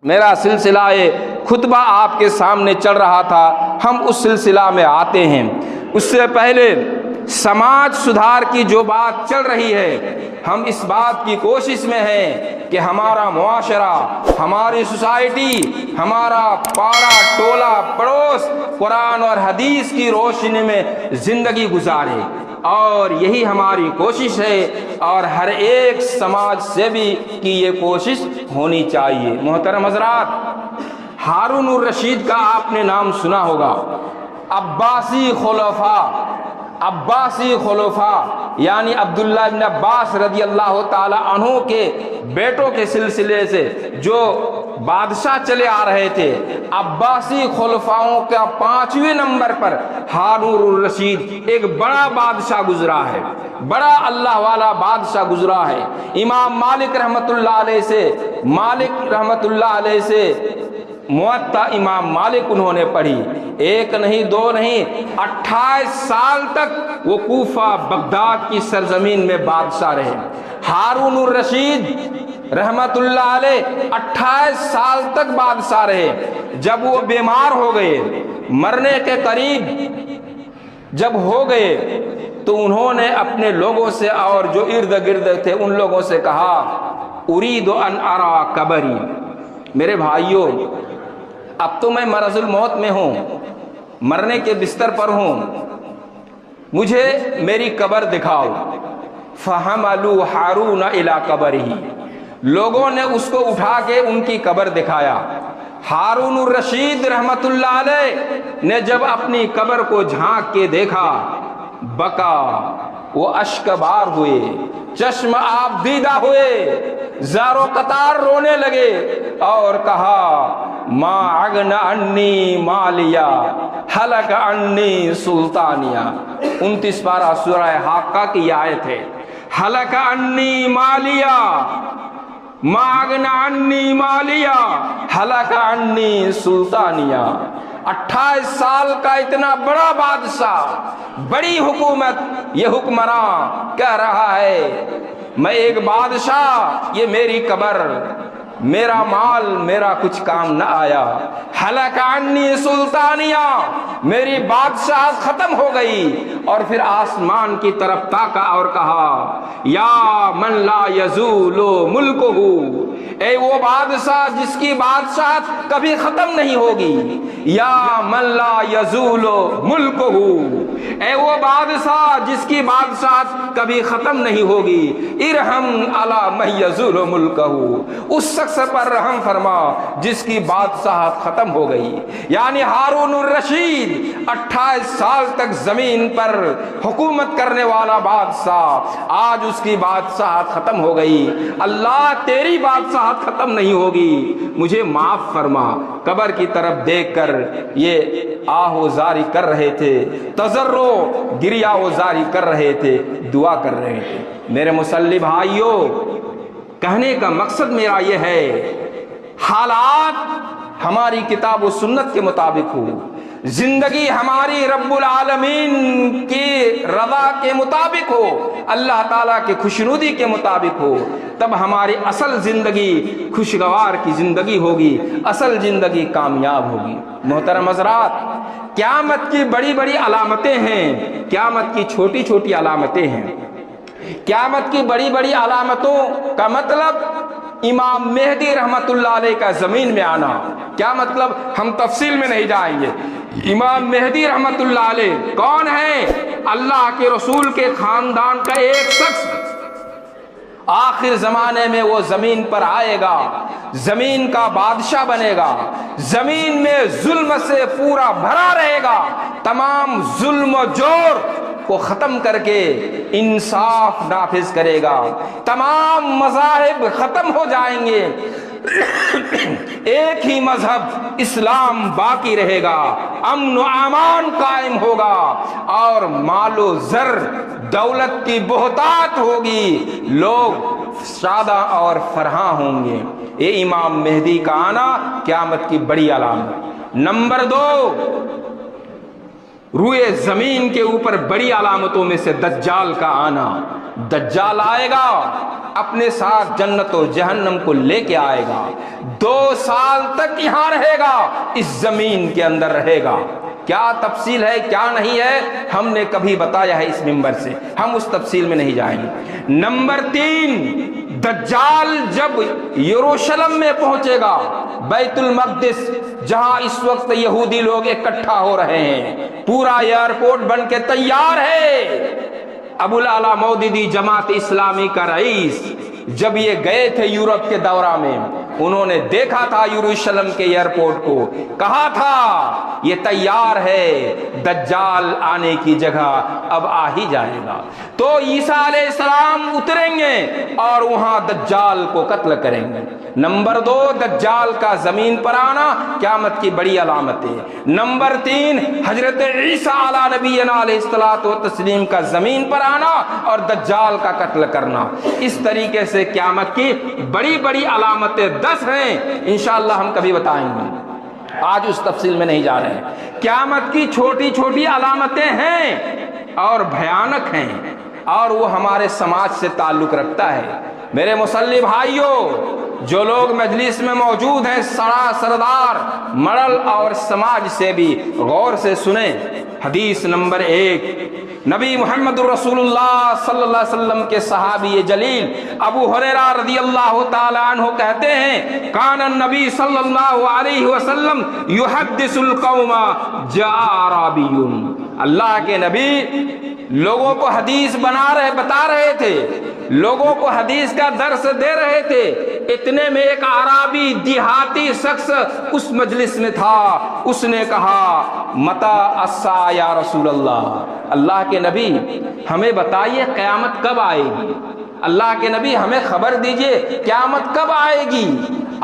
میرا سلسلہ خطبہ آپ کے سامنے چل رہا تھا، ہم اس سلسلہ میں آتے ہیں۔ اس سے پہلے سماج سدھار کی جو بات چل رہی ہے، ہم اس بات کی کوشش میں ہیں کہ ہمارا معاشرہ، ہماری سوسائٹی، ہمارا پارا ٹولہ پڑوس قرآن اور حدیث کی روشنی میں زندگی گزارے، اور یہی ہماری کوشش ہے، اور ہر ایک سماج سے بھی کی یہ کوشش ہونی چاہیے۔ محترم حضرات، ہارون الرشید کا آپ نے نام سنا ہوگا۔ عباسی خلفاء یعنی عبداللہ بن عباس رضی اللہ تعالی عنہ کے بیٹوں کے سلسلے سے جو بادشاہ چلے آ رہے تھے، عباسی خلفاؤں کا 5ویں نمبر پر ہارون الرشید ایک بڑا بادشاہ گزرا ہے، بڑا اللہ والا بادشاہ گزرا ہے۔ امام مالک رحمت اللہ علیہ سے موطا امام مالک انہوں نے پڑھی، ایک نہیں دو نہیں 28 سال تک وہ کوفہ بغداد کی سرزمین میں بادشاہ رہے۔ ہارون الرشید رحمت اللہ علیہ 28 سال تک بادشاہ رہے۔ جب وہ بیمار ہو گئے، مرنے کے قریب جب ہو گئے، تو انہوں نے اپنے لوگوں سے اور جو ارد گرد تھے ان لوگوں سے کہا، ارید ان ارا قبری، میرے بھائیوں اب تو میں مرض الموت میں ہوں، مرنے کے بستر پر ہوں، مجھے میری قبر دکھاؤ۔ فحملوا ہارون الی قبرہ، لوگوں نے اس کو اٹھا کے ان کی قبر دکھایا۔ ہارون الرشید رحمت اللہ علیہ نے جب اپنی قبر کو جھانک کے دیکھا، بکا، وہ اشک بار ہوئے، چشم آب دیدہ ہوئے، زار و قطار رونے لگے، اور کہا، ما اغنی عنی مالیہ ہلک عنی سلطانیہ۔ 29 پارہ سورہ حاقہ کی آیت ہے۔ ہلک عنی مالیہ، ما اغنی عنی مالیہ ہلک عنی سلطانیہ۔ 28 سال کا اتنا بڑا بادشاہ، بڑی حکومت، یہ حکمراں کہہ رہا ہے، میں ایک بادشاہ، یہ میری قبر، میرا مال، میرا کچھ کام نہ آیا۔ ہلک عنی سلطانیہ، میری بادشاہت ختم ہو گئی۔ اور پھر آسمان کی طرف تاکا اور کہا، یا من لا یزول ملکہ، اے وہ بادشاہ جس کی بادشاہت کبھی ختم نہیں ہوگی، یا من لا یزول ملکہ، اے وہ بادشاہ جس کی بادشاہت کبھی ختم نہیں ہوگی، ارحم علی من یزول ملکہ، اس شخص پر رحم فرما جس کی بادشاہت ختم ہو گئی۔ یعنی ہارون الرشید 28 سال تک زمین پر حکومت کرنے والا بادشاہ، آج اس کی بادشاہت ختم ہو گئی۔ اللہ تیری بادشاہت ختم نہیں ہوگی، مجھے معاف فرما۔ قبر کی طرف دیکھ کر یہ آہ و زاری کر رہے تھے، تضرع گریہ و زاری کر رہے تھے، دعا کر رہے تھے۔ میرے مسلم بھائیوں، کہنے کا مقصد میرا یہ ہے، حالات ہماری کتاب و سنت کے مطابق ہو، زندگی ہماری رب العالمین کی رضا کے مطابق ہو، اللہ تعالیٰ کے خوشنودی کے مطابق ہو، تب ہماری اصل زندگی خوشگوار کی زندگی ہوگی، اصل زندگی کامیاب ہوگی۔ محترم حضرات، قیامت کی بڑی بڑی علامتیں ہیں، قیامت کی چھوٹی چھوٹی علامتیں ہیں۔ قیامت کی بڑی بڑی علامتوں کا مطلب امام مہدی رحمت اللہ علیہ کا زمین میں آنا۔ کیا مطلب؟ ہم تفصیل میں نہیں جائیں گے۔ امام مہدی رحمت اللہ علیہ کون ہے؟ اللہ کے رسول کے خاندان کا ایک شخص، آخر زمانے میں وہ زمین پر آئے گا، زمین کا بادشاہ بنے گا، زمین میں ظلم سے پورا بھرا رہے گا، تمام ظلم و جور کو ختم کر کے انصاف نافذ کرے گا، تمام مذاہب ختم ہو جائیں گے، ایک ہی مذہب اسلام باقی رہے گا، امن و امان قائم ہوگا، اور مال و زر دولت کی بہتات ہوگی، لوگ شادہ اور فرحاں ہوں گے۔ یہ امام مہدی کا آنا قیامت کی بڑی علامت۔ نمبر 2، روئے زمین کے اوپر بڑی علامتوں میں سے دجال کا آنا. دجال آئے گا، اپنے ساتھ جنت و جہنم کو لے کے آئے گا، 2 سال تک یہاں رہے گا، اس زمین کے اندر رہے گا. کیا تفصیل ہے کیا نہیں ہے ہم نے کبھی بتایا ہے اس منبر سے، ہم اس تفصیل میں نہیں جائیں گے. نمبر 3، دجال جب یروشلم میں پہنچے گا، بیت المقدس جہاں اس وقت یہودی لوگ اکٹھا ہو رہے ہیں، پورا ایئرپورٹ بن کے تیار ہے. ابو الاعلی مودودی جماعت اسلامی کا رئیس جب یہ گئے تھے یورپ کے دورہ میں، انہوں نے دیکھا تھا یروشلم کے ایئرپورٹ کو، کہا تھا یہ تیار ہے، دجال آنے کی جگہ اب آ ہی جائے گا. تو عیسیٰ علیہ السلام اتریں گے اور وہاں دجال کو قتل کریں گے. نمبر 2، دجال کا زمین پر آنا قیامت کی بڑی علامت ہے. نمبر 3، حضرت عیسیٰ علیہ نبینا علیہ الصلوۃ والتسلیم کا زمین پر آنا اور دجال کا قتل کرنا. اس طریقے سے قیامت کی بڑی بڑی علامتیں 10 ہیں، انشاءاللہ ہم کبھی بتائیں گے، آج اس تفصیل میں نہیں جا رہے ہیں. قیامت کی چھوٹی چھوٹی علامتیں ہیں اور بھیانک ہیں، اور وہ ہمارے سماج سے تعلق رکھتا ہے. میرے مسلح بھائیوں، جو لوگ مجلس میں موجود ہیں، سردار مڈل اور سماج سے بھی غور سے سنیں. حدیث نمبر 1، نبی محمد رسول اللہ صلی اللہ علیہ وسلم کے صحابی جلیل ابو ہریرہ رضی اللہ تعالی عنہ کہتے ہیں، کان النبی صلی اللہ علیہ وسلم یحدث القوم جاء اعرابی. اللہ کے نبی لوگوں کو حدیث بتا رہے تھے، لوگوں کو حدیث کا درس دے رہے تھے. اتنے میں ایک اعرابی دیہاتی شخص اس مجلس میں تھا. اس نے کہا، متی الساعہ یا رسول اللہ، اللہ کے نبی ہمیں بتائیے قیامت کب آئے گی، اللہ کے نبی ہمیں خبر دیجئے قیامت کب آئے گی.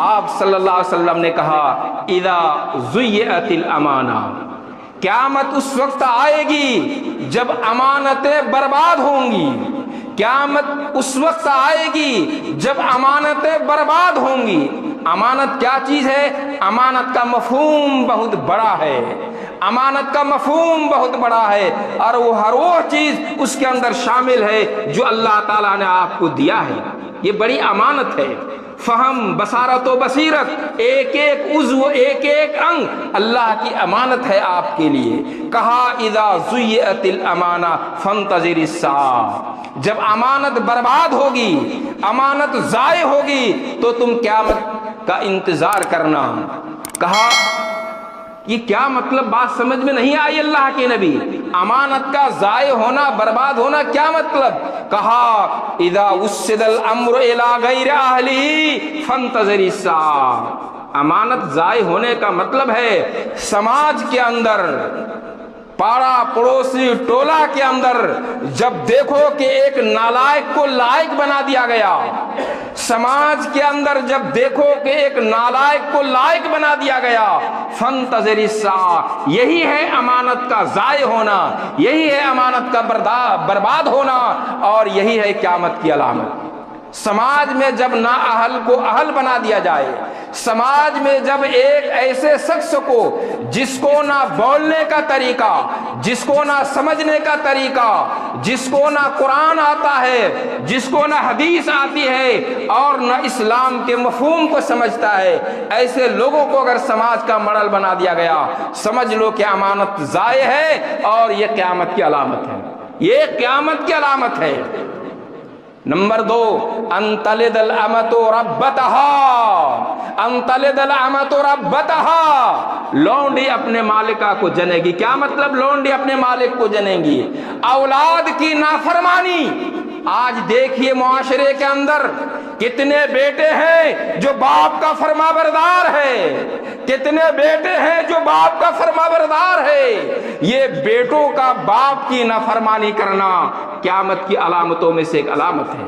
آپ صلی اللہ علیہ وسلم نے کہا، اذا ضیعت الامانہ، قیامت اس وقت آئے گی جب امانتیں برباد ہوں گی. قیامت اس وقت آئے گی جب امانتیں برباد ہوں گی. امانت کیا چیز ہے؟ امانت کا مفہوم بہت بڑا ہے، امانت کا مفہوم بہت بڑا ہے، اور وہ ہر وہ چیز اس کے اندر شامل ہے جو اللہ تعالیٰ نے آپ کو دیا ہے. یہ بڑی امانت ہے. فہم، بصارت و بصیرت، ایک ایک عضو، ایک ایک انگ اللہ کی امانت ہے آپ کے لیے. کہا، اذا ضیعت الامانہ فانتظر الساعہ، جب امانت برباد ہوگی، امانت ضائع ہوگی تو تم قیامت کا انتظار کرنا. کہا، یہ کیا مطلب؟ بات سمجھ میں نہیں آئی اللہ کے نبی، امانت کا ضائع ہونا، برباد ہونا کیا مطلب؟ کہا، اذا وسد الامر الى غیر اہلہ فانتظر الساعہ. امانت ضائع ہونے کا مطلب ہے سماج کے اندر، پارا پڑوسی ٹولہ کے اندر جب دیکھو کہ ایک نالائق کو لائق بنا دیا گیا، سماج کے اندر جب دیکھو کہ ایک نالائق کو لائق بنا دیا گیا، فانتظر الساعہ، یہی ہے امانت کا ضائع ہونا، یہی ہے امانت کا برباد ہونا، اور یہی ہے قیامت کی علامت. سماج میں جب نااہل کو اہل بنا دیا جائے، سماج میں جب ایک ایسے شخص کو جس کو نہ بولنے کا طریقہ، جس کو نہ سمجھنے کا طریقہ، جس کو نہ قرآن آتا ہے، جس کو نہ حدیث آتی ہے اور نہ اسلام کے مفہوم کو سمجھتا ہے، ایسے لوگوں کو اگر سماج کا مڈل بنا دیا گیا، سمجھ لو کہ امانت ضائع ہے اور یہ قیامت کی علامت ہے، یہ قیامت کی علامت ہے. نمبر 2، ان تلد الامۃ ربتها، ان تلد الامۃ ربتها، لونڈی اپنے مالکہ کو جنے گی. کیا مطلب؟ لونڈی اپنے مالک کو جنے گی. اولاد کی نافرمانی، آج دیکھیے معاشرے کے اندر کتنے بیٹے ہیں جو باپ کا فرما بردار ہے، کتنے بیٹے ہیں جو باپ کا فرما بردار ہے. یہ بیٹوں کا باپ کی نافرمانی کرنا قیامت کی علامتوں میں سے ایک علامت ہے.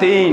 3,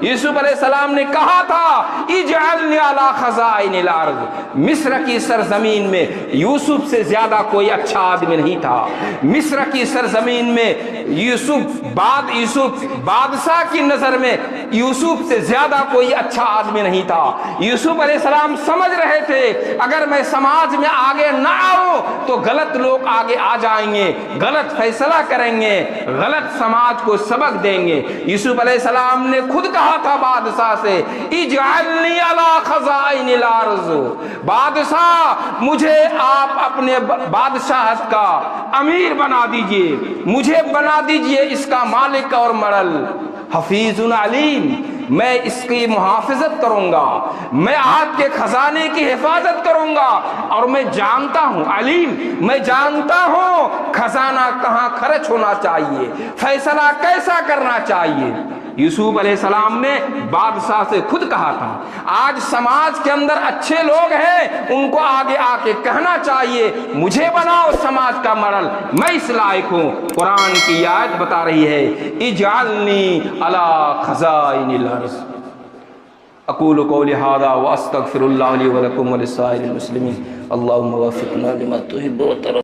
یوسف علیہ السلام نے کہا تھا اجعلنی علی خزائن الارض، مصر کی سرزمین میں یوسف سے زیادہ کوئی اچھا آدمی نہیں تھا۔ مصر کی سرزمین میں یوسف بادشاہ کی نظر میں یوسف سے زیادہ کوئی اچھا آدمی نہیں تھا۔ یوسف علیہ السلام سمجھ رہے تھے اگر میں سماج میں آگے نہ آؤں تو غلط لوگ آگے آ جائیں گے، غلط فیصلہ کریں گے، غلط سماج کو سبق دیں گے۔ یوسف علیہ السلام نے خود کہا تھا بادشاہ سے اجعلنی علی خزائن الارض، بادشاہ مجھے آپ اپنے بادشاہت کا امیر بنا دیجئے، مجھے بنا دیجئے اس کا مالک اور مرل۔ حفیظ علیم، میں اس کی محافظت کروں گا، میں آپ کے خزانے کی حفاظت کروں گا، اور میں جانتا ہوں، علیم میں جانتا ہوں خزانہ کہاں خرچ ہونا چاہیے، فیصلہ کیسا کرنا چاہیے۔ یوسف علیہ السلام نے بادشاہ سے خود کہا تھا آج سماج کے اندر اچھے لوگ ہیں، ان کو آگے آ کے کہنا چاہیے مجھے بناؤ سماج کا مرل، میں اس لائق ہوں۔ قرآن کی آیت بتا رہی ہے اجعلنی علی خزائن الارض۔ اقول قولی ھذا واستغفر اللہ لی ولکم ولسائر المسلمین، اللہم وفقنا لما تحب وترضى۔